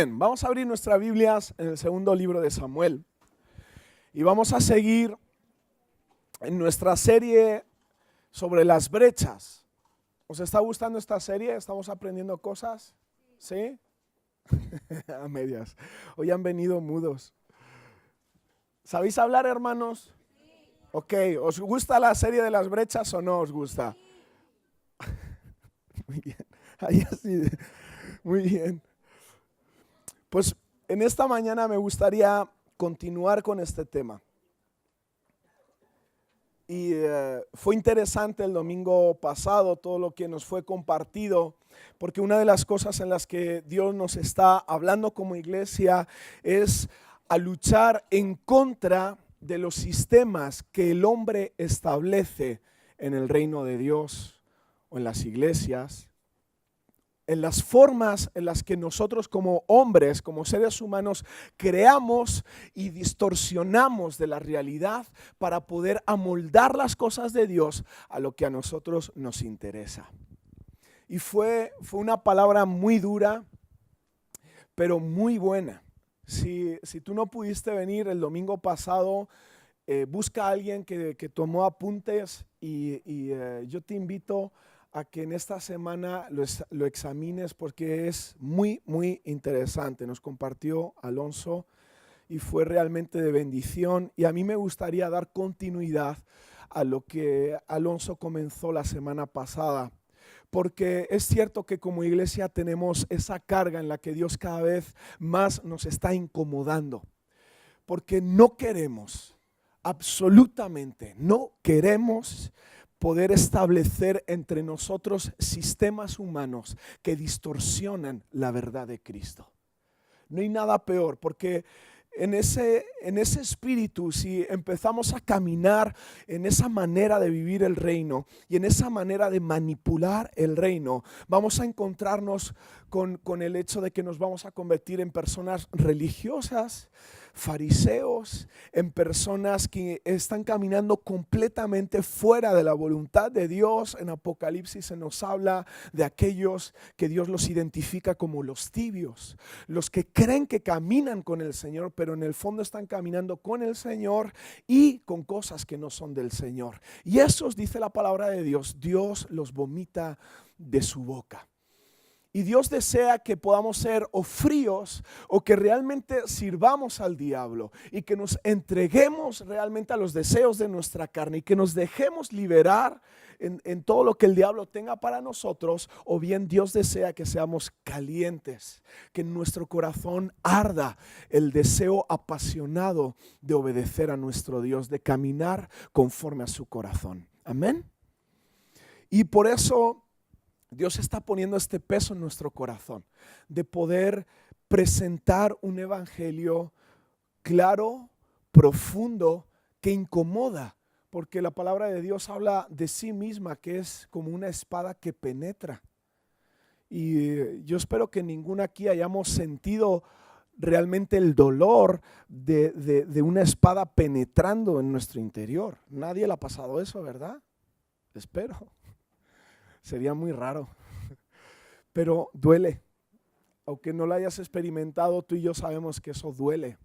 bien, vamos a abrir nuestras Biblias en el segundo libro de Samuel y vamos a seguir en nuestra serie sobre las brechas. ¿Os está gustando esta serie? ¿Estamos aprendiendo cosas? ¿Sí? A medias. Hoy han venido mudos. ¿Sabéis hablar, hermanos? Ok, ¿os gusta la serie de las brechas o no os gusta? Muy bien, ahí así, muy bien. Pues en esta mañana me gustaría continuar con este tema. Y fue interesante el domingo pasado todo lo que nos fue compartido, porque una de las cosas en las que Dios nos está hablando como iglesia es a luchar en contra de los sistemas que el hombre establece en el reino de Dios o en las iglesias. En las formas en las que nosotros como hombres, como seres humanos, creamos y distorsionamos de la realidad para poder amoldar las cosas de Dios a lo que a nosotros nos interesa. Y fue una palabra muy dura, pero muy buena. Si tú no pudiste venir el domingo pasado, busca a alguien que tomó apuntes y yo te invito a que en esta semana lo examines porque es muy, muy interesante. Nos compartió Alonso y fue realmente de bendición. Y a mí me gustaría dar continuidad a lo que Alonso comenzó la semana pasada. Porque es cierto que como iglesia tenemos esa carga en la que Dios cada vez más nos está incomodando. Porque no queremos, absolutamente no queremos poder establecer entre nosotros sistemas humanos que distorsionan la verdad de Cristo. No hay nada peor, porque en ese espíritu, si empezamos a caminar en esa manera de vivir el reino y en esa manera de manipular el reino, vamos a encontrarnos con el hecho de que nos vamos a convertir en personas religiosas, fariseos, en personas que están caminando completamente fuera de la voluntad de Dios. En Apocalipsis se nos habla de aquellos que Dios los identifica como los tibios, los que creen que caminan con el Señor, pero en el fondo están caminando con el Señor y con cosas que no son del Señor. Y esos, dice la palabra de Dios, Dios los vomita de su boca. Y Dios desea que podamos ser o fríos o que realmente sirvamos al diablo y que nos entreguemos realmente a los deseos de nuestra carne y que nos dejemos liberar en todo lo que el diablo tenga para nosotros, o bien Dios desea que seamos calientes, que en nuestro corazón arda el deseo apasionado de obedecer a nuestro Dios, de caminar conforme a su corazón. Amén. Y por eso Dios está poniendo este peso en nuestro corazón, de poder presentar un evangelio claro, profundo, que incomoda, porque la palabra de Dios habla de sí misma, que es como una espada que penetra. Y yo espero que ninguno aquí hayamos sentido realmente el dolor de una espada penetrando en nuestro interior. Nadie le ha pasado eso, ¿verdad? Espero. Sería muy raro, pero duele. Aunque no lo hayas experimentado, tú y yo sabemos que eso duele.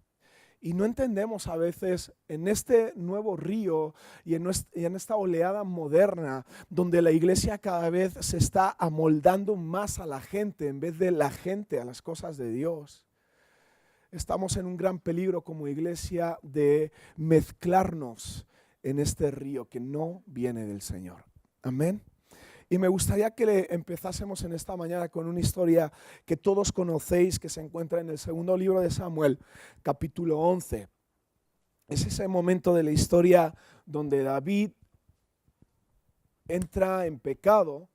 Y no entendemos a veces en este nuevo río y en esta oleada moderna, donde la iglesia cada vez se está amoldando más a la gente en vez de la gente a las cosas de Dios. Estamos en un gran peligro como iglesia de mezclarnos en este río que no viene del Señor. Amén. Y me gustaría que empezásemos en esta mañana con una historia que todos conocéis, que se encuentra en el segundo libro de Samuel, capítulo 11. Es ese momento de la historia donde David entra en pecado.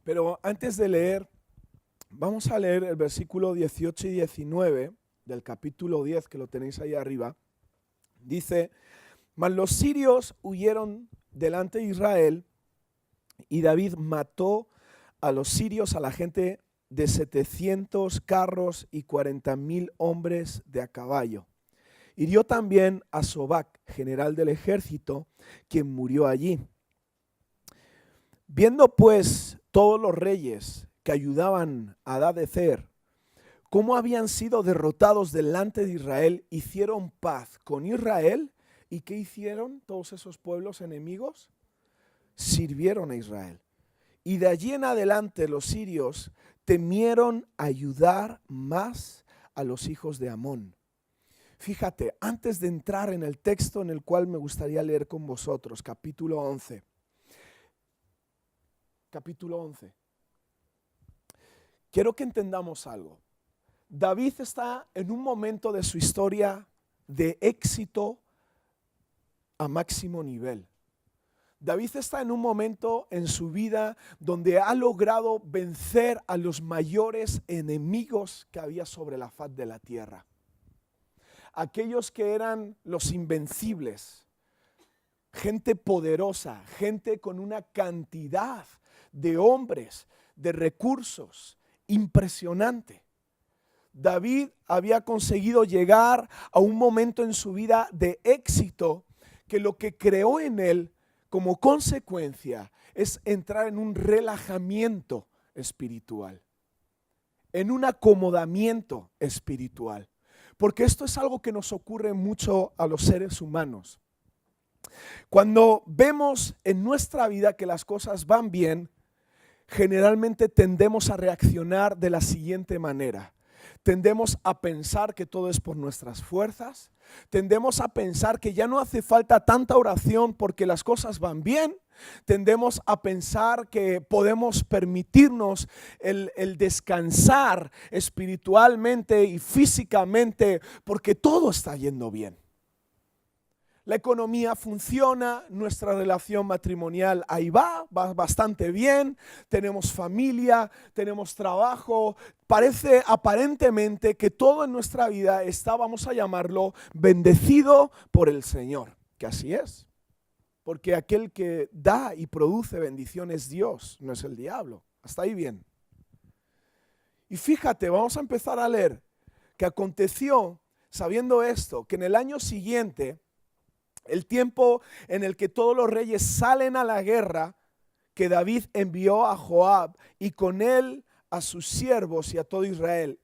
Pero antes de leer, vamos a leer el versículo 18 y 19 del capítulo 10, que lo tenéis ahí arriba. Dice: mas los sirios huyeron delante de Israel, y David mató a los sirios, a la gente de 700 carros y 40,000 hombres de a caballo. Hirió también a Sobac, general del ejército, quien murió allí. Viendo pues todos los reyes que ayudaban a Hadadezer, cómo habían sido derrotados delante de Israel, hicieron paz con Israel. ¿Y qué hicieron todos esos pueblos enemigos? Sirvieron a Israel. Y de allí en adelante los sirios temieron ayudar más a los hijos de Amón. Fíjate, antes de entrar en el texto en el cual me gustaría leer con vosotros, capítulo 11. Capítulo 11. Quiero que entendamos algo. David está en un momento de su historia de éxito a máximo nivel. David está en un momento en su vida donde ha logrado vencer a los mayores enemigos que había sobre la faz de la tierra. Aquellos que eran los invencibles, gente poderosa, gente con una cantidad de hombres, de recursos impresionante. David había conseguido llegar a un momento en su vida de éxito que lo que creó en él como consecuencia es entrar en un relajamiento espiritual, en un acomodamiento espiritual. Porque esto es algo que nos ocurre mucho a los seres humanos. Cuando vemos en nuestra vida que las cosas van bien, generalmente tendemos a reaccionar de la siguiente manera. Tendemos a pensar que todo es por nuestras fuerzas. Tendemos a pensar que ya no hace falta tanta oración porque las cosas van bien. Tendemos a pensar que podemos permitirnos el descansar espiritualmente y físicamente porque todo está yendo bien. La economía funciona, nuestra relación matrimonial ahí va bastante bien, tenemos familia, tenemos trabajo. Parece aparentemente que todo en nuestra vida está, vamos a llamarlo, bendecido por el Señor, que así es. Porque aquel que da y produce bendición es Dios, no es el diablo. Hasta ahí bien. Y fíjate, vamos a empezar a leer que aconteció, sabiendo esto, que en el año siguiente, el tiempo en el que todos los reyes salen a la guerra, que David envió a Joab y con él a sus siervos y a todo Israel,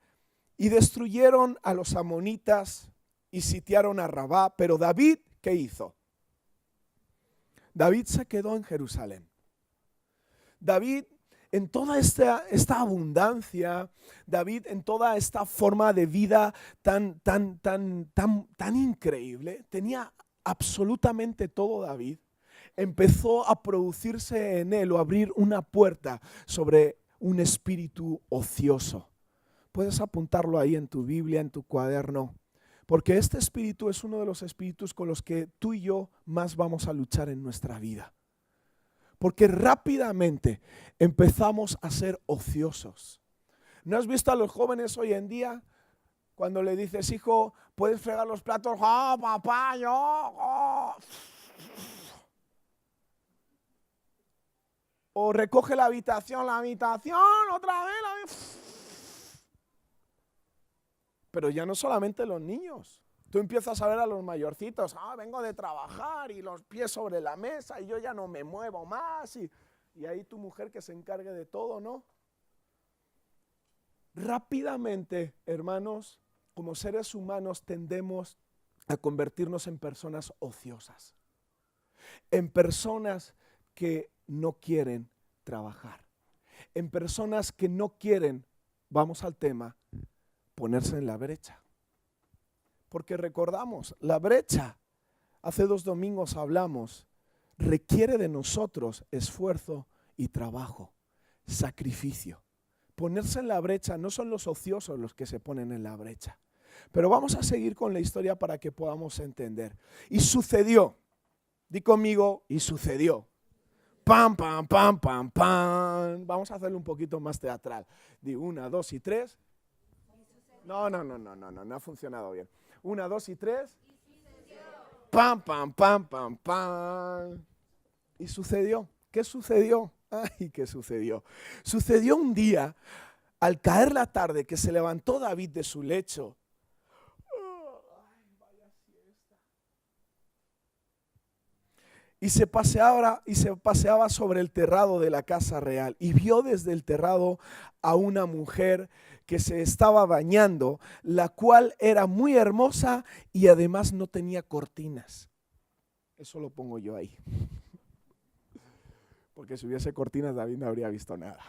y destruyeron a los amonitas y sitiaron a Rabá. Pero David, ¿qué hizo? David se quedó en Jerusalén. David, en toda esta abundancia, David en toda esta forma de vida tan increíble, tenía absolutamente todo. David empezó a producirse en él o abrir una puerta sobre un espíritu ocioso. Puedes apuntarlo ahí en tu Biblia, en tu cuaderno, porque este espíritu es uno de los espíritus con los que tú y yo más vamos a luchar en nuestra vida. Porque rápidamente empezamos a ser ociosos. ¿No has visto a los jóvenes hoy en día? Cuando le dices, hijo, ¿puedes fregar los platos? ¡Oh, papá, yo! Oh. O recoge la habitación, otra vez. Pero ya no solamente los niños. Tú empiezas a ver a los mayorcitos, vengo de trabajar y los pies sobre la mesa y yo ya no me muevo más. Y ahí tu mujer que se encargue de todo, ¿no? Rápidamente, hermanos, como seres humanos tendemos a convertirnos en personas ociosas, en personas que no quieren trabajar, en personas que no quieren, vamos al tema, ponerse en la brecha. Porque recordamos, la brecha, hace 2 domingos hablamos, requiere de nosotros esfuerzo y trabajo, sacrificio. Ponerse en la brecha, no son los ociosos los que se ponen en la brecha. Pero vamos a seguir con la historia para que podamos entender. Y sucedió, di conmigo, y sucedió. Pam, pam, pam, pam, pam. Vamos a hacerlo un poquito más teatral. Di 1, 2 y 3. No ha funcionado bien. 1, 2 y 3. Pam, pam, pam, pam, pam. Y sucedió. ¿Qué sucedió? Ay, ¿qué sucedió? Sucedió un día, al caer la tarde, que se levantó David de su lecho. y se paseaba sobre el terrado de la casa real y vio desde el terrado a una mujer que se estaba bañando, la cual era muy hermosa y además no tenía cortinas. Eso lo pongo yo ahí. Porque si hubiese cortinas, David no habría visto nada.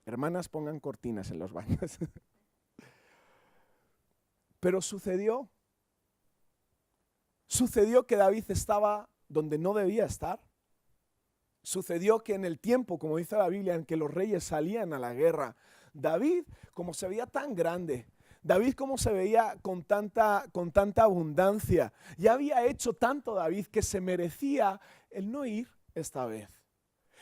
Hermanas, pongan cortinas en los baños. Pero sucedió que David estaba donde no debía estar. Sucedió que en el tiempo, como dice la Biblia, en que los reyes salían a la guerra, David, como se veía tan grande, David como se veía con tanta abundancia, ya había hecho tanto David que se merecía el no ir esta vez.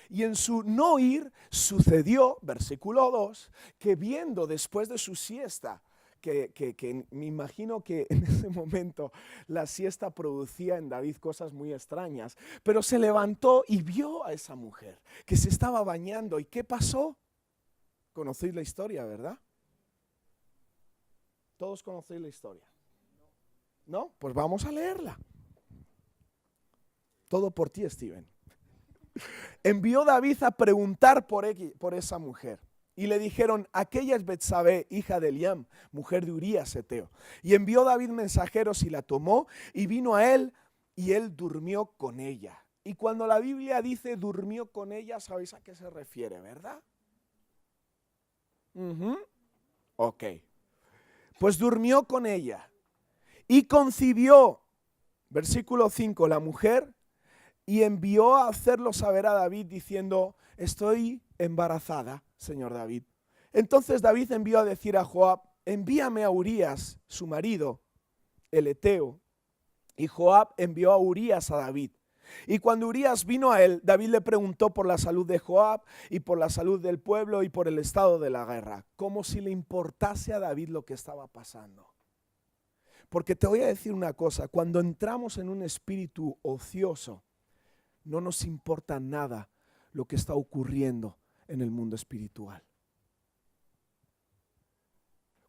Y en su no ir sucedió, versículo 2, que viendo después de su siesta, que me imagino que en ese momento la siesta producía en David cosas muy extrañas, pero se levantó y vio a esa mujer que se estaba bañando. ¿Y qué pasó? Conocéis la historia, ¿verdad? ¿Todos conocéis la historia? ¿No? Pues vamos a leerla. Todo por ti, Steven. Envió David a preguntar por esa mujer. Y le dijeron, aquella es Betsabé, hija de Eliam, mujer de Urías Eteo. Y envió David mensajeros y la tomó y vino a él y él durmió con ella. Y cuando la Biblia dice durmió con ella, ¿sabéis a qué se refiere, verdad? Ok. Pues durmió con ella y concibió, versículo 5, la mujer, y envió a hacerlo saber a David diciendo, estoy embarazada, señor David. Entonces David envió a decir a Joab, envíame a Urías, su marido, el Eteo. Y Joab envió a Urías a David. Y cuando Urías vino a él, David le preguntó por la salud de Joab y por la salud del pueblo y por el estado de la guerra, como si le importase a David lo que estaba pasando. Porque te voy a decir una cosa, cuando entramos en un espíritu ocioso, no nos importa nada lo que está ocurriendo en el mundo espiritual.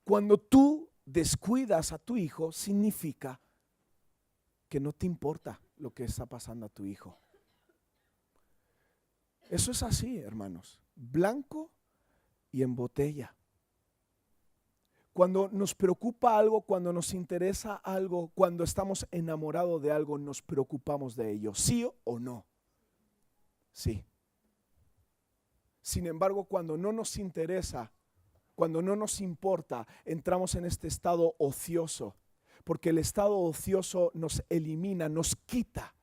Cuando tú descuidas a tu hijo, significa que no te importa lo que está pasando a tu hijo. Eso es así, hermanos, blanco y en botella. Cuando nos preocupa algo, cuando nos interesa algo, cuando estamos enamorados de algo, nos preocupamos de ello, ¿sí o no? Sí. Sin embargo, cuando no nos interesa, cuando no nos importa, entramos en este estado ocioso, porque el estado ocioso nos elimina, nos quita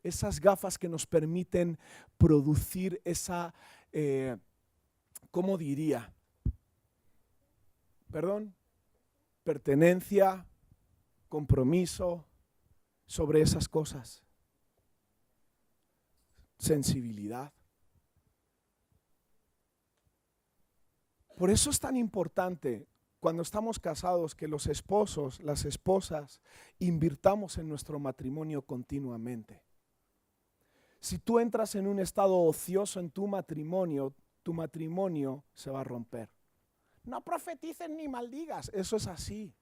esas gafas que nos permiten producir esa, ¿cómo diría? Pertenencia, compromiso sobre esas cosas, sensibilidad. Por eso es tan importante cuando estamos casados que los esposos, las esposas, invirtamos en nuestro matrimonio continuamente. Si tú entras en un estado ocioso en tu matrimonio se va a romper. No profetices ni maldigas, eso es así.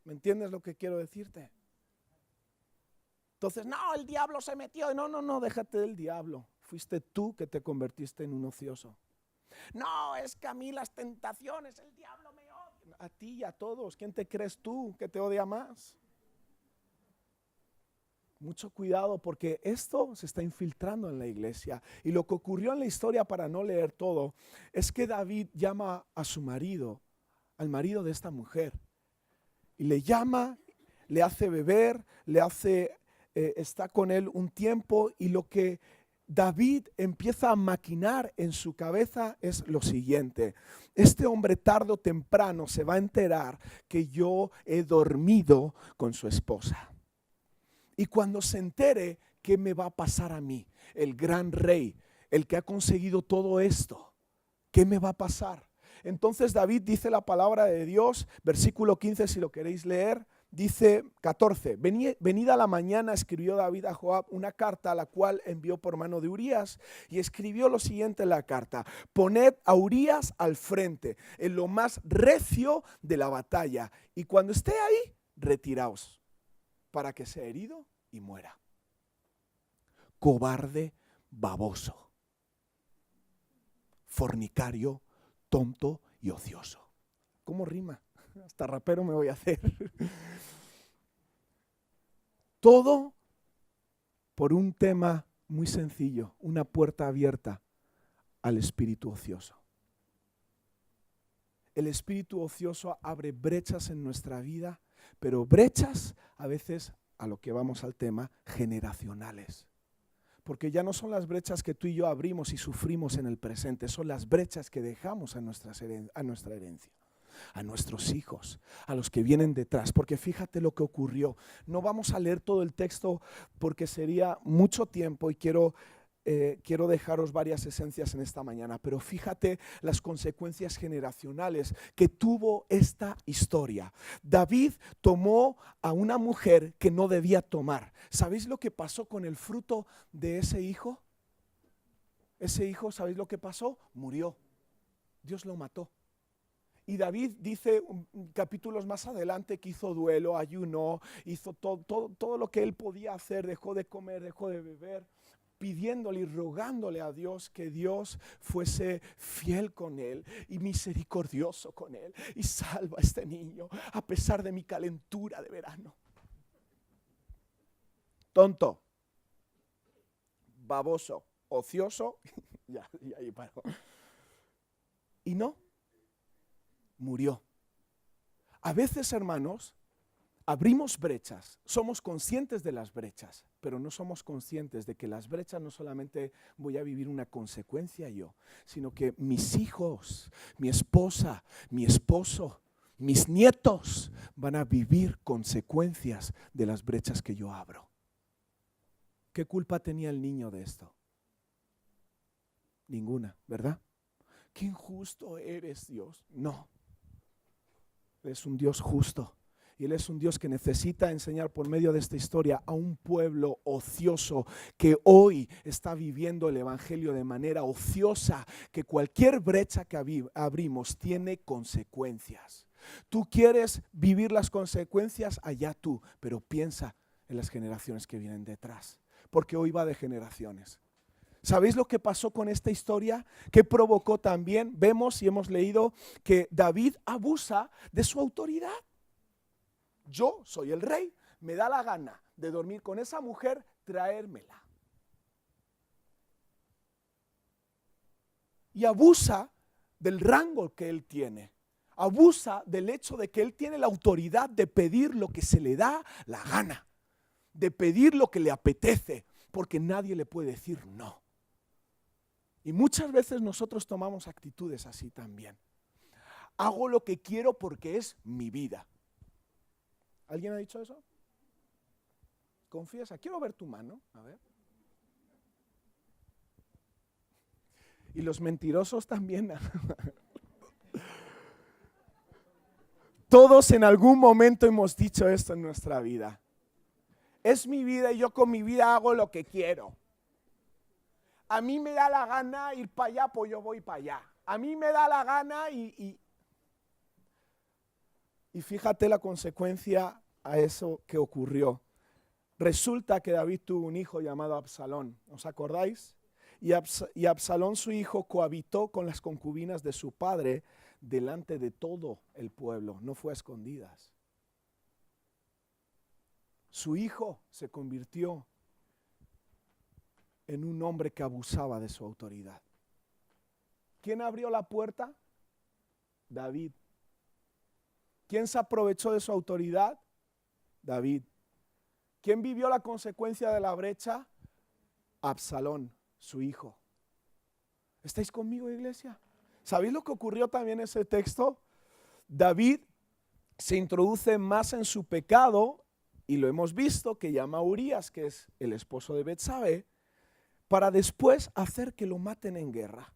¿Me entiendes lo que quiero decirte? Entonces, no, el diablo se metió. No, déjate del diablo. Fuiste tú que te convertiste en un ocioso. No, es que a mí las tentaciones, el diablo me odia. A ti y a todos. ¿Quién te crees tú que te odia más? Mucho cuidado porque esto se está infiltrando en la iglesia. Y lo que ocurrió en la historia, para no leer todo, es que David llama a su marido, al marido de esta mujer. Y le llama, le hace beber, está con él un tiempo, y lo que David empieza a maquinar en su cabeza es lo siguiente: este hombre tarde o temprano se va a enterar que yo he dormido con su esposa. Y cuando se entere, ¿qué me va a pasar a mí? El gran rey, el que ha conseguido todo esto, ¿qué me va a pasar? Entonces David dice la palabra de Dios, versículo 15 si lo queréis leer. Dice 14, venida la mañana escribió David a Joab una carta, la cual envió por mano de Urías, y escribió lo siguiente en la carta: poned a Urías al frente, en lo más recio de la batalla, y cuando esté ahí, retiraos, para que sea herido y muera. Cobarde, baboso, fornicario, tonto y ocioso. ¿Cómo rima? Hasta rapero me voy a hacer. Todo por un tema muy sencillo, una puerta abierta al espíritu ocioso. El espíritu ocioso abre brechas en nuestra vida, pero brechas a veces, a lo que vamos al tema, generacionales. Porque ya no son las brechas que tú y yo abrimos y sufrimos en el presente, son las brechas que dejamos a nuestra herencia, a nuestros hijos, a los que vienen detrás. Porque fíjate lo que ocurrió. No vamos a leer todo el texto porque sería mucho tiempo y quiero dejaros varias esencias en esta mañana, pero fíjate las consecuencias generacionales que tuvo esta historia. David tomó a una mujer que no debía tomar. ¿Sabéis lo que pasó con el fruto de ese hijo? Ese hijo, ¿sabéis lo que pasó? Murió. Dios lo mató. Y David dice capítulos más adelante que hizo duelo, ayunó, hizo todo lo que él podía hacer, dejó de comer, dejó de beber, pidiéndole y rogándole a Dios que Dios fuese fiel con él y misericordioso con él y salva a este niño a pesar de mi calentura de verano. Tonto, baboso, ocioso, ya, y ahí paró. Y no, murió. A veces, hermanos, abrimos brechas, somos conscientes de las brechas, pero no somos conscientes de que las brechas no solamente voy a vivir una consecuencia yo, sino que mis hijos, mi esposa, mi esposo, mis nietos van a vivir consecuencias de las brechas que yo abro. ¿Qué culpa tenía el niño de esto? Ninguna, ¿verdad? Qué injusto eres, Dios. No, eres un Dios justo. Y Él es un Dios que necesita enseñar por medio de esta historia a un pueblo ocioso que hoy está viviendo el evangelio de manera ociosa, que cualquier brecha que abrimos tiene consecuencias. Tú quieres vivir las consecuencias, allá tú, pero piensa en las generaciones que vienen detrás, porque hoy va de generaciones. ¿Sabéis lo que pasó con esta historia? ¿Qué provocó también? Vemos y hemos leído que David abusa de su autoridad. Yo soy el rey, me da la gana de dormir con esa mujer, traérmela. Y abusa del rango que él tiene. Abusa del hecho de que él tiene la autoridad de pedir lo que se le da la gana, de pedir lo que le apetece, porque nadie le puede decir no. Y muchas veces nosotros tomamos actitudes así también. Hago lo que quiero porque es mi vida. ¿Alguien ha dicho eso? Confiesa, quiero ver tu mano, a ver. Y los mentirosos también. Todos en algún momento hemos dicho esto en nuestra vida. Es mi vida y yo con mi vida hago lo que quiero. A mí me da la gana ir para allá, pues yo voy para allá. A mí me da la gana y fíjate la consecuencia a eso que ocurrió. Resulta que David tuvo un hijo llamado Absalón, ¿os acordáis? Y Absalón, su hijo, cohabitó con las concubinas de su padre delante de todo el pueblo, no fue a escondidas. Su hijo se convirtió en un hombre que abusaba de su autoridad. ¿Quién abrió la puerta? David. ¿Quién se aprovechó de su autoridad? David. ¿Quién vivió la consecuencia de la brecha? Absalón, su hijo. ¿Estáis conmigo, iglesia? ¿Sabéis lo que ocurrió también en ese texto? David se introduce más en su pecado, y lo hemos visto, que llama a Urías, que es el esposo de Betsabé, para después hacer que lo maten en guerra.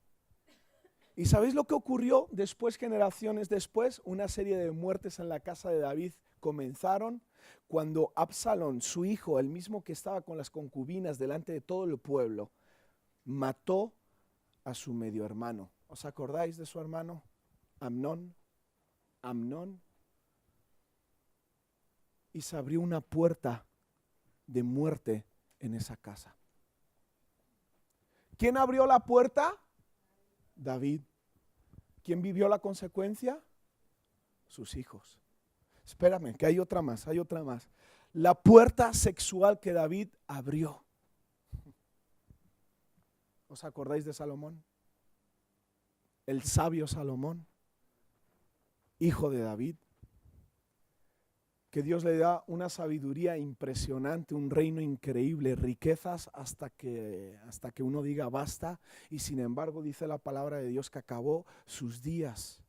¿Y sabéis lo que ocurrió después, generaciones después? Una serie de muertes en la casa de David comenzaron cuando Absalón, su hijo, el mismo que estaba con las concubinas delante de todo el pueblo, mató a su medio hermano. ¿Os acordáis de su hermano? Amnón. y se abrió una puerta de muerte en esa casa. ¿Quién abrió la puerta? David. ¿Quién vivió la consecuencia? Sus hijos. Espérame, que hay otra más. La puerta sexual que David abrió. ¿Os acordáis de Salomón? El sabio Salomón, hijo de David, que Dios le da una sabiduría impresionante, un reino increíble, riquezas hasta que uno diga basta, y sin embargo dice la palabra de Dios que acabó sus días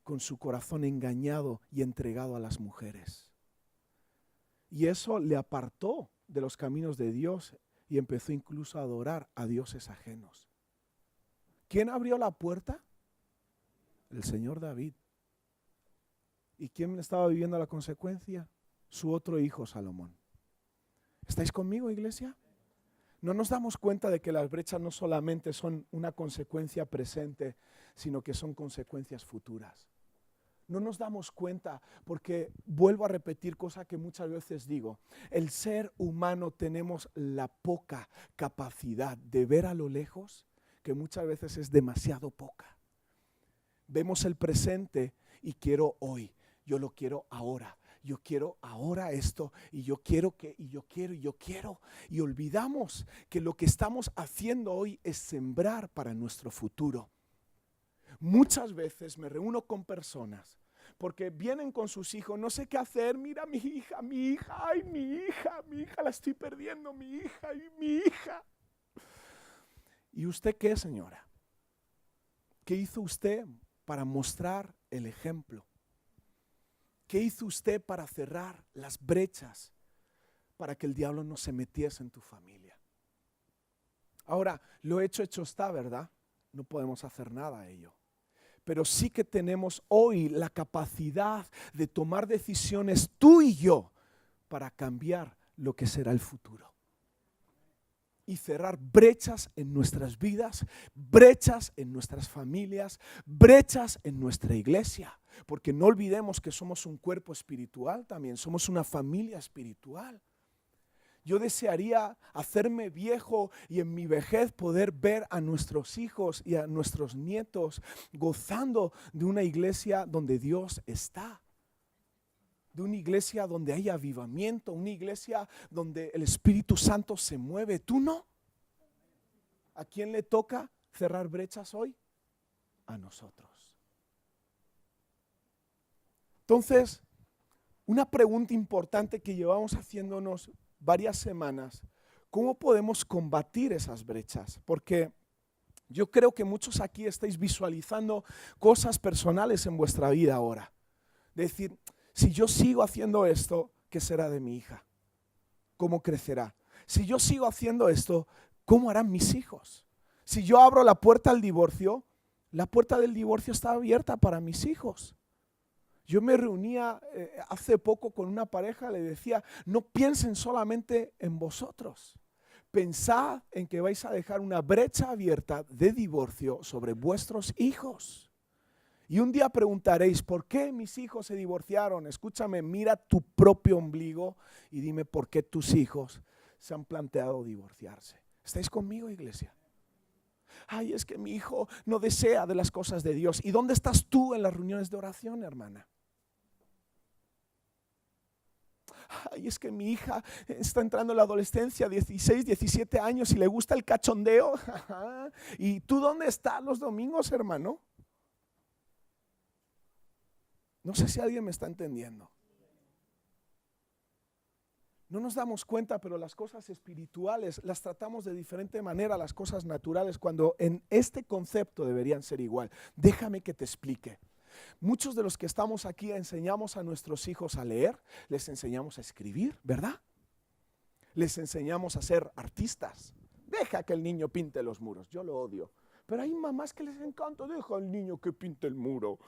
con su corazón engañado y entregado a las mujeres. Y eso le apartó de los caminos de Dios y empezó incluso a adorar a dioses ajenos. ¿Quién abrió la puerta? El Señor David. ¿Y quién estaba viviendo la consecuencia? Su otro hijo, Salomón. ¿Estáis conmigo, iglesia? No nos damos cuenta de que las brechas no solamente son una consecuencia presente, sino que son consecuencias futuras. No nos damos cuenta porque, vuelvo a repetir cosa que muchas veces digo, el ser humano tenemos la poca capacidad de ver a lo lejos, que muchas veces es demasiado poca. Vemos el presente y quiero hoy, yo lo quiero ahora, yo quiero ahora esto y yo quiero, y olvidamos que lo que estamos haciendo hoy es sembrar para nuestro futuro. Muchas veces me reúno con personas porque vienen con sus hijos, no sé qué hacer, mira mi hija, ay mi hija la estoy perdiendo, mi hija. ¿Y usted qué, señora? ¿Qué hizo usted para mostrar el ejemplo? ¿Qué hizo usted para cerrar las brechas para que el diablo no se metiese en tu familia? Ahora, lo hecho está, ¿verdad? No podemos hacer nada a ello. Pero sí que tenemos hoy la capacidad de tomar decisiones tú y yo para cambiar lo que será el futuro. Y cerrar brechas en nuestras vidas, brechas en nuestras familias, brechas en nuestra iglesia. Porque no olvidemos que somos un cuerpo espiritual también, somos una familia espiritual. Yo desearía hacerme viejo y en mi vejez poder ver a nuestros hijos y a nuestros nietos gozando de una iglesia donde Dios está. De una iglesia donde hay avivamiento, una iglesia donde el Espíritu Santo se mueve. ¿Tú no? ¿A quién le toca cerrar brechas hoy? A nosotros. Entonces, una pregunta importante que llevamos haciéndonos varias semanas, ¿cómo podemos combatir esas brechas? Porque yo creo que muchos aquí estáis visualizando cosas personales en vuestra vida ahora. Decir, si yo sigo haciendo esto, ¿qué será de mi hija? ¿Cómo crecerá? Si yo sigo haciendo esto, ¿cómo harán mis hijos? Si yo abro la puerta al divorcio, la puerta del divorcio está abierta para mis hijos. Yo me reunía hace poco con una pareja, le decía, no piensen solamente en vosotros. Pensad en que vais a dejar una brecha abierta de divorcio sobre vuestros hijos. Y un día preguntaréis, ¿por qué mis hijos se divorciaron? Escúchame, mira tu propio ombligo y dime por qué tus hijos se han planteado divorciarse. ¿Estáis conmigo, iglesia? Ay, es que mi hijo no desea de las cosas de Dios. ¿Y dónde estás tú en las reuniones de oración, hermana? Ay, es que mi hija está entrando en la adolescencia, 16, 17 años y le gusta el cachondeo. ¿Y tú dónde estás los domingos, hermano? No sé si alguien me está entendiendo. No nos damos cuenta, pero las cosas espirituales las tratamos de diferente manera, las cosas naturales, cuando en este concepto deberían ser igual. Déjame que te explique. Muchos de los que estamos aquí enseñamos a nuestros hijos a leer, les enseñamos a escribir, ¿verdad? Les enseñamos a ser artistas. Deja que el niño pinte los muros, yo lo odio. Pero hay mamás que les encanta, deja al niño que pinte el muro.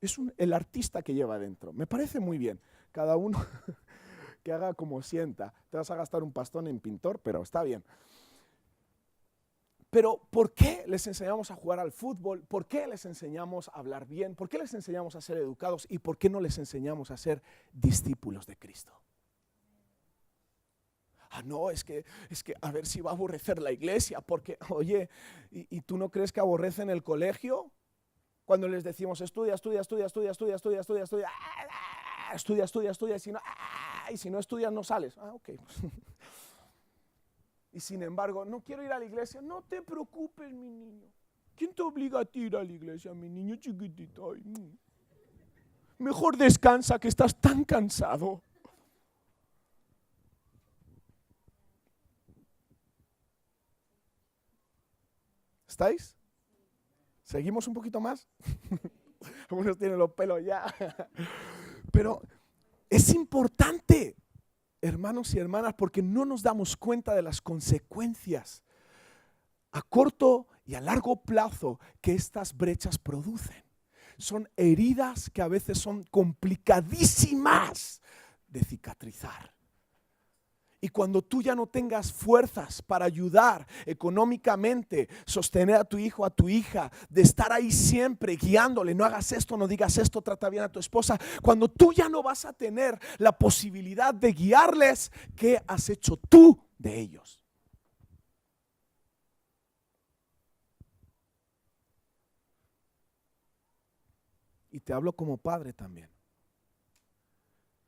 Es el artista que lleva adentro. Me parece muy bien. Cada uno que haga como sienta. Te vas a gastar un pastón en pintor, pero está bien. Pero ¿por qué les enseñamos a jugar al fútbol? ¿Por qué les enseñamos a hablar bien? ¿Por qué les enseñamos a ser educados? ¿Y por qué no les enseñamos a ser discípulos de Cristo? No, es que a ver si va a aborrecer la iglesia, porque, oye, ¿y tú no crees que aborrecen el colegio? Cuando les decimos estudia, estudia, estudia, estudia, estudia, estudia, estudia, estudia, estudia, estudia, estudia, y si no estudias no sales. Ok. Y sin embargo, no quiero ir a la iglesia. No te preocupes, mi niño. ¿Quién te obliga a ti a ir a la iglesia, mi niño chiquitito? Mejor descansa, que estás tan cansado. ¿Estáis? ¿Seguimos un poquito más? Algunos tienen los pelos ya. Pero es importante, hermanos y hermanas, porque no nos damos cuenta de las consecuencias a corto y a largo plazo que estas brechas producen. Son heridas que a veces son complicadísimas de cicatrizar. Y cuando tú ya no tengas fuerzas para ayudar económicamente, sostener a tu hijo, a tu hija, de estar ahí siempre guiándole, no hagas esto, no digas esto, trata bien a tu esposa. Cuando tú ya no vas a tener la posibilidad de guiarles, ¿qué has hecho tú de ellos? Y te hablo como padre también.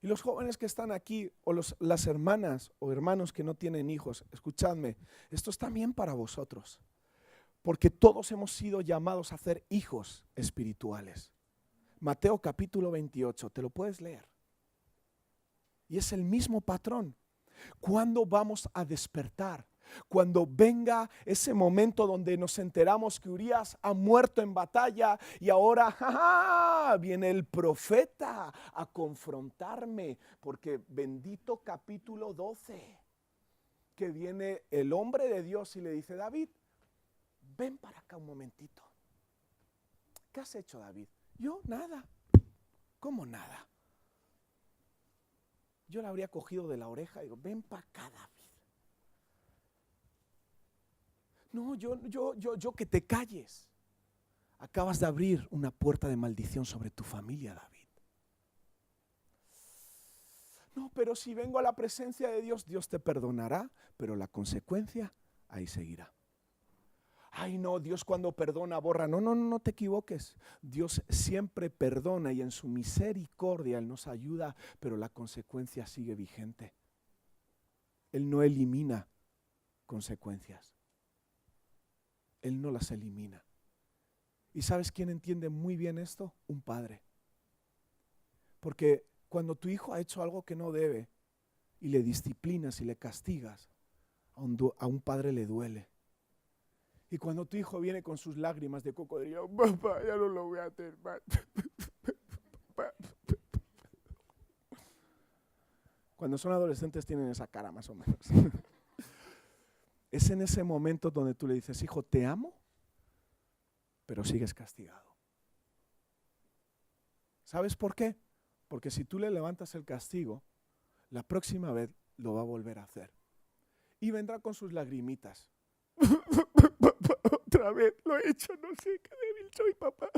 Y los jóvenes que están aquí, o las hermanas o hermanos que no tienen hijos, escuchadme, esto es también para vosotros. Porque todos hemos sido llamados a ser hijos espirituales. Mateo capítulo 28, te lo puedes leer. Y es el mismo patrón. ¿Cuándo vamos a despertar? Cuando venga ese momento donde nos enteramos que Urías ha muerto en batalla y ahora viene el profeta a confrontarme, porque bendito capítulo 12, que viene el hombre de Dios y le dice: David, ven para acá un momentito. ¿Qué has hecho, David? Yo nada. ¿Cómo nada? Yo la habría cogido de la oreja y digo: ven para acá, David. No, yo que te calles. Acabas de abrir una puerta de maldición sobre tu familia, David. No, pero si vengo a la presencia de Dios, Dios te perdonará, pero la consecuencia ahí seguirá. Ay, no, Dios cuando perdona borra. No te equivoques. Dios siempre perdona y en su misericordia Él nos ayuda, pero la consecuencia sigue vigente. Él no elimina consecuencias. Él no las elimina. ¿Y sabes quién entiende muy bien esto? Un padre. Porque cuando tu hijo ha hecho algo que no debe y le disciplinas y le castigas, a un padre le duele. Y cuando tu hijo viene con sus lágrimas de cocodrilo: papá, ya no lo voy a hacer más. Cuando son adolescentes tienen esa cara más o menos. Es en ese momento donde tú le dices: hijo, te amo, pero sigues castigado. ¿Sabes por qué? Porque si tú le levantas el castigo, la próxima vez lo va a volver a hacer. Y vendrá con sus lagrimitas. Otra vez lo he hecho, no sé qué débil soy, papá.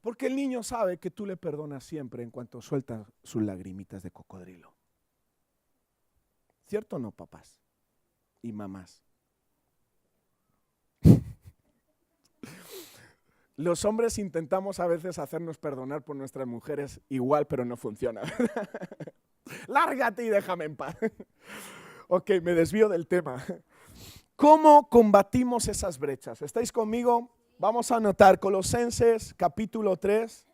Porque el niño sabe que tú le perdonas siempre en cuanto suelta sus lagrimitas de cocodrilo. ¿Cierto o no, papás y mamás? Los hombres intentamos a veces hacernos perdonar por nuestras mujeres igual, pero no funciona. Lárgate y déjame en paz. Ok, me desvío del tema. ¿Cómo combatimos esas brechas? ¿Estáis conmigo? Vamos a anotar Colosenses capítulo 3.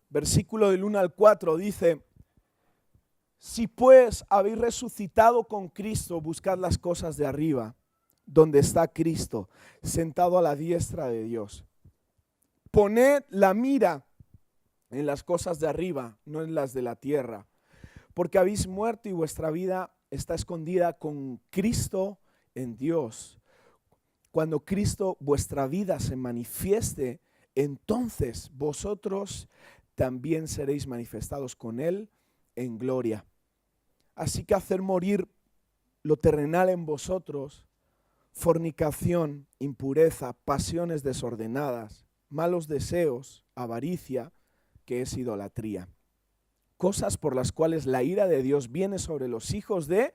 Versículo del 1 al 4 dice: si pues habéis resucitado con Cristo, buscad las cosas de arriba, donde está Cristo, sentado a la diestra de Dios. Poned la mira en las cosas de arriba, no en las de la tierra, porque habéis muerto y vuestra vida está escondida con Cristo en Dios. cuando Cristo vuestra vida se manifieste, entonces vosotros también seréis manifestados con Él en gloria. Así que hacer morir lo terrenal en vosotros, fornicación, impureza, pasiones desordenadas, malos deseos, avaricia, que es idolatría. Cosas por las cuales la ira de Dios viene sobre los hijos de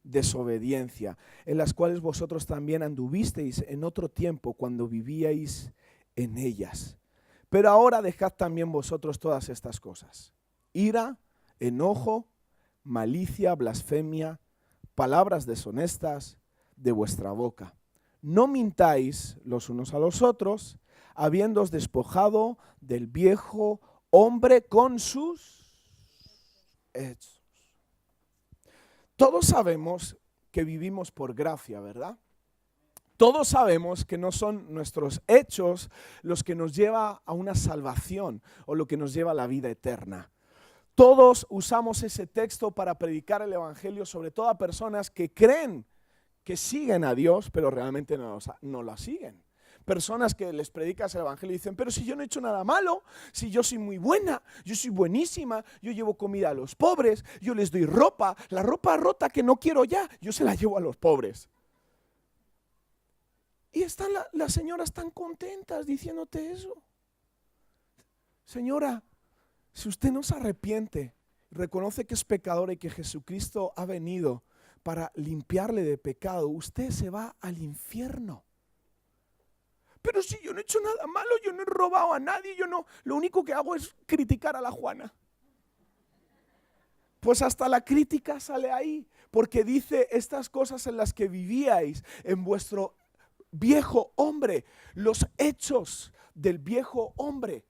desobediencia, en las cuales vosotros también anduvisteis en otro tiempo cuando vivíais en ellas. Pero ahora dejad también vosotros todas estas cosas: ira, enojo, malicia, blasfemia, palabras deshonestas de vuestra boca. No mintáis los unos a los otros, habiéndoos despojado del viejo hombre con sus hechos. Todos sabemos que vivimos por gracia, ¿verdad? Todos sabemos que no son nuestros hechos los que nos lleva a una salvación o lo que nos lleva a la vida eterna. Todos usamos ese texto para predicar el evangelio, sobre todo a personas que creen que siguen a Dios, pero realmente no la siguen. Personas que les predicas el evangelio y dicen, pero si yo no he hecho nada malo, si yo soy muy buena, yo soy buenísima, yo llevo comida a los pobres, yo les doy ropa, la ropa rota que no quiero ya, yo se la llevo a los pobres. Y están las señoras tan contentas diciéndote eso. Señora, si usted no se arrepiente, reconoce que es pecadora y que Jesucristo ha venido para limpiarle de pecado, usted se va al infierno. Pero si yo no he hecho nada malo, yo no he robado a nadie, lo único que hago es criticar a la Juana. Pues hasta la crítica sale ahí, porque dice estas cosas en las que vivíais en vuestro viejo hombre, los hechos del viejo hombre.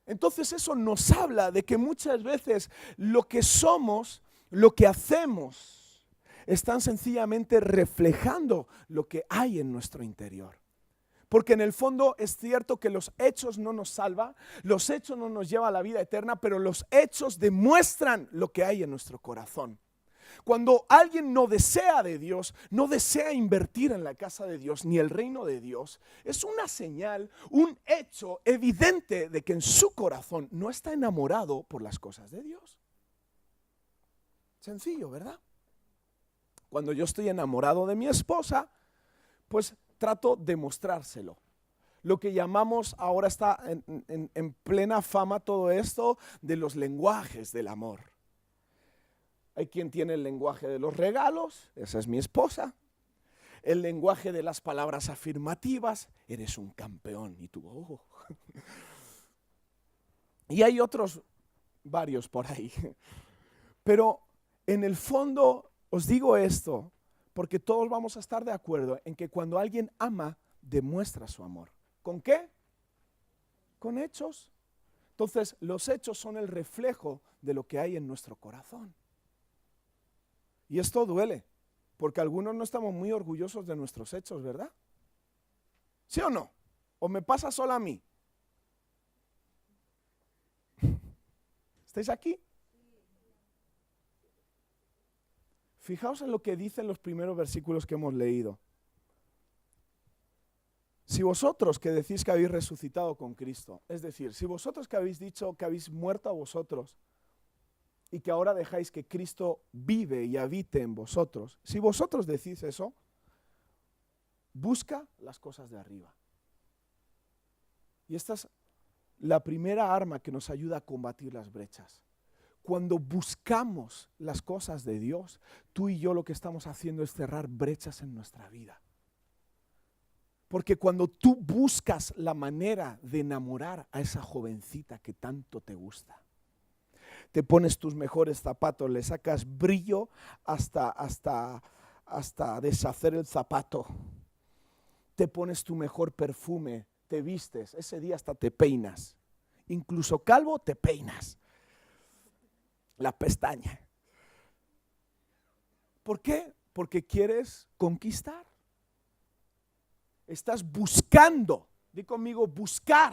Entonces eso nos habla de que muchas veces lo que somos, lo que hacemos, están sencillamente reflejando lo que hay en nuestro interior. Porque en el fondo es cierto que los hechos no nos salvan, los hechos no nos llevan a la vida eterna, pero los hechos demuestran lo que hay en nuestro corazón. Cuando alguien no desea de Dios, no desea invertir en la casa de Dios ni el reino de Dios, es una señal, un hecho evidente de que en su corazón no está enamorado por las cosas de Dios. Sencillo, ¿verdad? Cuando yo estoy enamorado de mi esposa, pues trato de mostrárselo. Lo que llamamos, ahora está en plena fama todo esto de los lenguajes del amor. Hay quien tiene el lenguaje de los regalos, esa es mi esposa. El lenguaje de las palabras afirmativas, eres un campeón. Y tú, oh. Y hay otros, varios por ahí. Pero en el fondo os digo esto, porque todos vamos a estar de acuerdo en que cuando alguien ama, demuestra su amor. ¿Con qué? Con hechos. Entonces, los hechos son el reflejo de lo que hay en nuestro corazón. Y esto duele, porque algunos no estamos muy orgullosos de nuestros hechos, ¿verdad? ¿Sí o no? ¿O me pasa solo a mí? ¿Estáis aquí? Fijaos en lo que dicen los primeros versículos que hemos leído. Si vosotros que decís que habéis resucitado con Cristo, es decir, si vosotros que habéis dicho que habéis muerto a vosotros y que ahora dejáis que Cristo vive y habite en vosotros, si vosotros decís eso, busca las cosas de arriba. Y esta es la primera arma que nos ayuda a combatir las brechas. Cuando buscamos las cosas de Dios, tú y yo lo que estamos haciendo es cerrar brechas en nuestra vida. Porque cuando tú buscas la manera de enamorar a esa jovencita que tanto te gusta, te pones tus mejores zapatos, le sacas brillo hasta deshacer el zapato, te pones tu mejor perfume, te vistes, ese día hasta te peinas, incluso calvo te peinas la pestaña. ¿Por qué? Porque quieres conquistar. Estás buscando, di conmigo, buscar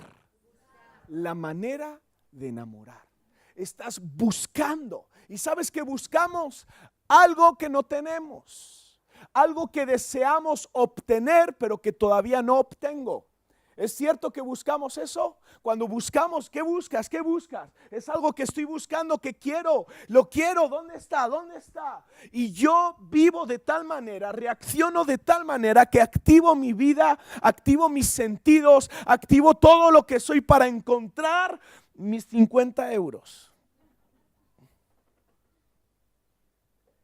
la manera de enamorar. Estás buscando. ¿Y sabes qué buscamos? Algo que no tenemos. algo que deseamos obtener, pero que todavía no obtengo. ¿Es cierto que buscamos eso? Cuando buscamos, ¿qué buscas? ¿Qué buscas? Es algo que estoy buscando, que quiero, lo quiero, ¿dónde está? ¿Dónde está? Y yo vivo de tal manera, reacciono de tal manera que activo mi vida, activo mis sentidos, activo todo lo que soy para encontrar mis 50 euros.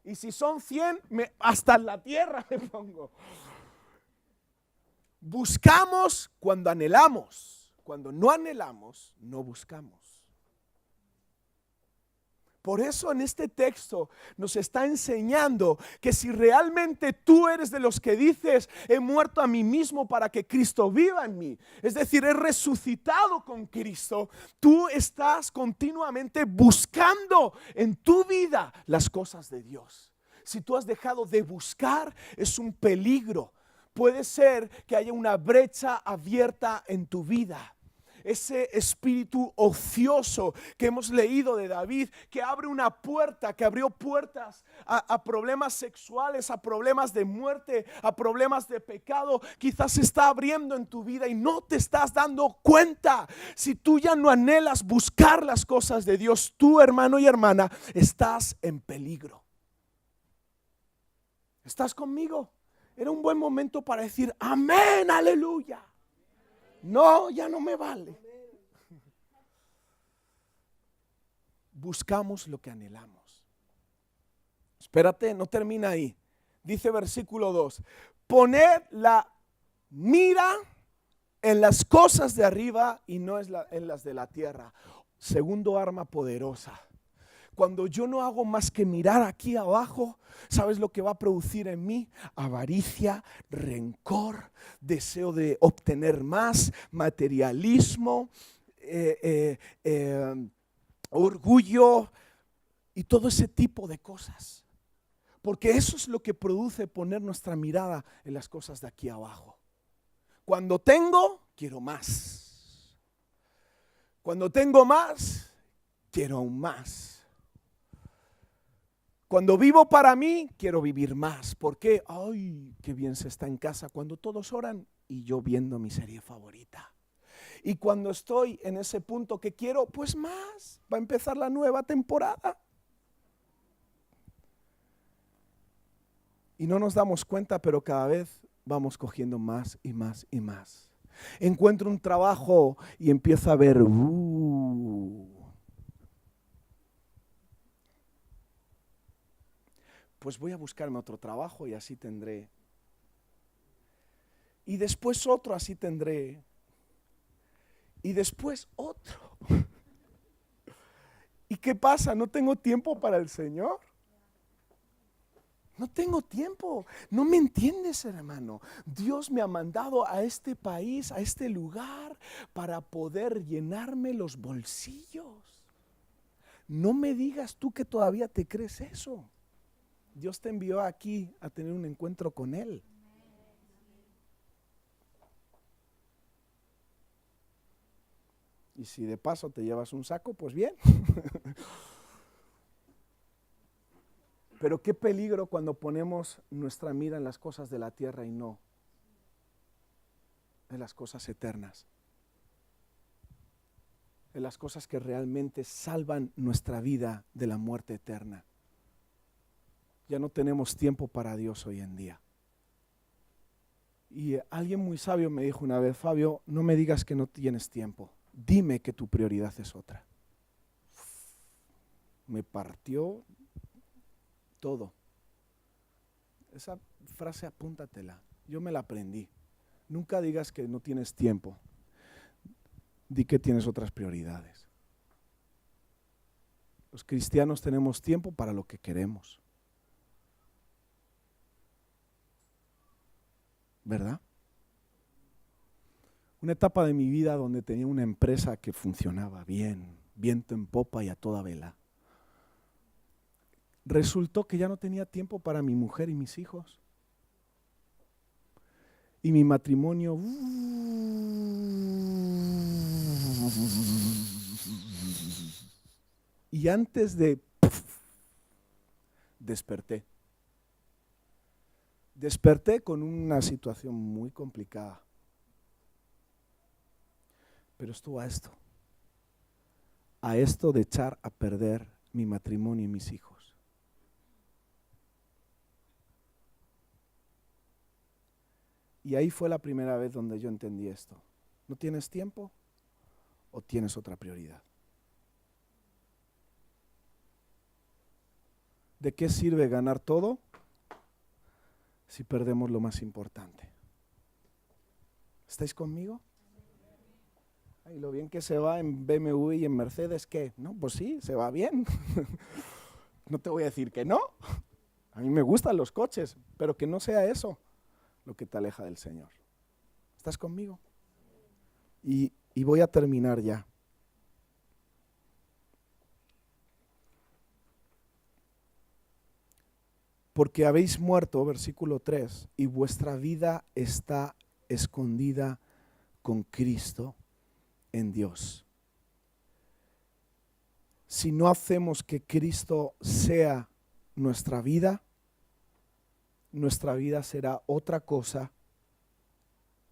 Y si son 100, hasta en la tierra me pongo. Buscamos cuando anhelamos. Cuando no anhelamos, no buscamos. Por eso en este texto nos está enseñando que si realmente tú eres de los que dices, he muerto a mí mismo para que Cristo viva en mí, es decir, he resucitado con Cristo, tú estás continuamente buscando en tu vida las cosas de Dios. Si tú has dejado de buscar, es un peligro. Puede ser que haya una brecha abierta en tu vida. Ese espíritu ocioso que hemos leído de David, que abre una puerta, que abrió puertas a problemas sexuales, a problemas de muerte, a problemas de pecado, quizás se está abriendo en tu vida y no te estás dando cuenta. Si tú ya no anhelas buscar las cosas de Dios, tú, hermano y hermana, estás en peligro. ¿Estás conmigo? Era un buen momento para decir amén, aleluya. No, ya no me vale. Buscamos lo que anhelamos. Espérate, no termina ahí. Dice versículo 2: poned la mira en las cosas de arriba y no en las de la tierra. Segundo arma poderosa. Cuando yo no hago más que mirar aquí abajo, ¿sabes lo que va a producir en mí? Avaricia, rencor, deseo de obtener más, materialismo, orgullo y todo ese tipo de cosas. Porque eso es lo que produce poner nuestra mirada en las cosas de aquí abajo. Cuando tengo, quiero más. Cuando tengo más, quiero aún más. Cuando vivo para mí, quiero vivir más. ¿Por qué? Ay, qué bien se está en casa cuando todos oran y yo viendo mi serie favorita. Y cuando estoy en ese punto que quiero, pues más, va a empezar la nueva temporada. Y no nos damos cuenta, pero cada vez vamos cogiendo más y más y más. Encuentro un trabajo y empiezo a ver, pues voy a buscarme otro trabajo y así tendré. Y después otro, así tendré. Y después otro. ¿Y qué pasa? ¿No tengo tiempo para el Señor? No tengo tiempo. No me entiendes, hermano. Dios me ha mandado a este país, a este lugar, para poder llenarme los bolsillos. No me digas tú que todavía te crees eso. Dios te envió aquí a tener un encuentro con Él. Y si de paso te llevas un saco, pues bien. Pero qué peligro cuando ponemos nuestra mira en las cosas de la tierra y no en las cosas eternas. En las cosas que realmente salvan nuestra vida de la muerte eterna. Ya no tenemos tiempo para Dios hoy en día. Y alguien muy sabio me dijo una vez: Fabio, no me digas que no tienes tiempo, dime que tu prioridad es otra. Me partió todo. Esa frase apúntatela, yo me la aprendí. Nunca digas que no tienes tiempo, di que tienes otras prioridades. Los cristianos tenemos tiempo para lo que queremos. ¿Verdad? Una etapa de mi vida donde tenía una empresa que funcionaba bien, viento en popa y a toda vela. Resultó que ya no tenía tiempo para mi mujer y mis hijos. Y mi matrimonio y antes de desperté. Desperté con una situación muy complicada. Pero estuvo a esto de echar a perder mi matrimonio y mis hijos. Y ahí fue la primera vez donde yo entendí esto. ¿No tienes tiempo o tienes otra prioridad? ¿De qué sirve ganar todo si perdemos lo más importante? ¿Estáis conmigo? Y lo bien que se va en BMW y en Mercedes, ¿qué? No, pues sí, se va bien. No te voy a decir que no. A mí me gustan los coches, pero que no sea eso lo que te aleja del Señor. ¿Estás conmigo? Y voy a terminar ya. Porque habéis muerto, versículo 3, y vuestra vida está escondida con Cristo en Dios. Si no hacemos que Cristo sea nuestra vida será otra cosa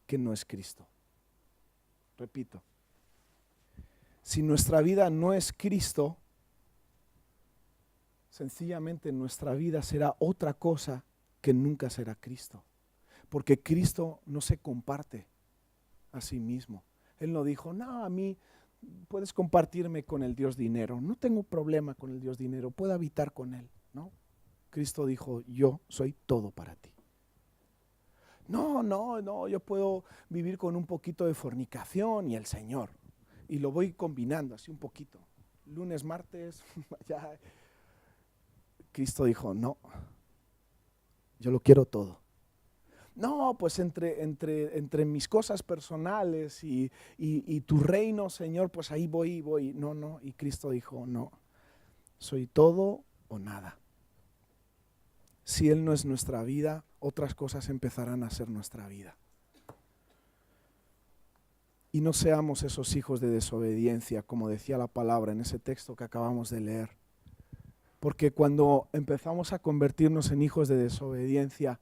que no es Cristo. Repito, si nuestra vida no es Cristo, sencillamente nuestra vida será otra cosa que nunca será Cristo. Porque Cristo no se comparte a sí mismo. Él no dijo, no, a mí puedes compartirme con el Dios dinero. No tengo problema con el Dios dinero, puedo habitar con Él. No, Cristo dijo, yo soy todo para ti. No, yo puedo vivir con un poquito de fornicación y el Señor. Y lo voy combinando así un poquito. Lunes, martes, ya. Cristo dijo, no, yo lo quiero todo. No, pues entre mis cosas personales y tu reino, Señor, pues ahí voy. No, y Cristo dijo, no, soy todo o nada. Si Él no es nuestra vida, otras cosas empezarán a ser nuestra vida. Y no seamos esos hijos de desobediencia, como decía la palabra en ese texto que acabamos de leer. Porque cuando empezamos a convertirnos en hijos de desobediencia,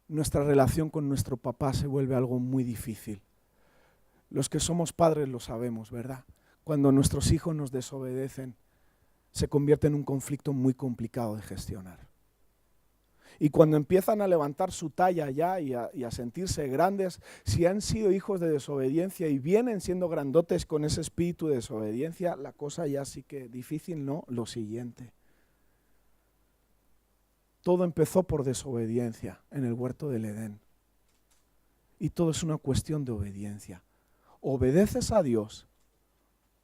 nuestra relación con nuestro papá se vuelve algo muy difícil. Los que somos padres lo sabemos, ¿verdad? Cuando nuestros hijos nos desobedecen, se convierte en un conflicto muy complicado de gestionar. Y cuando empiezan a levantar su talla ya y a sentirse grandes, si han sido hijos de desobediencia y vienen siendo grandotes con ese espíritu de desobediencia, la cosa ya sí que difícil, ¿no? Lo siguiente. Todo empezó por desobediencia en el huerto del Edén. Y todo es una cuestión de obediencia. Obedeces a Dios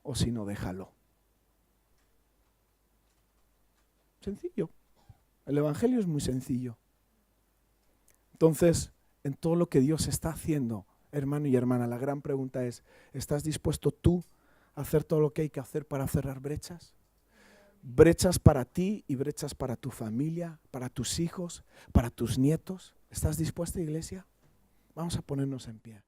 o si no, déjalo. Sencillo. El Evangelio es muy sencillo. Entonces, en todo lo que Dios está haciendo, hermano y hermana, la gran pregunta es, ¿estás dispuesto tú a hacer todo lo que hay que hacer para cerrar brechas? Brechas para ti y brechas para tu familia, para tus hijos, para tus nietos. ¿Estás dispuesta, iglesia? Vamos a ponernos en pie.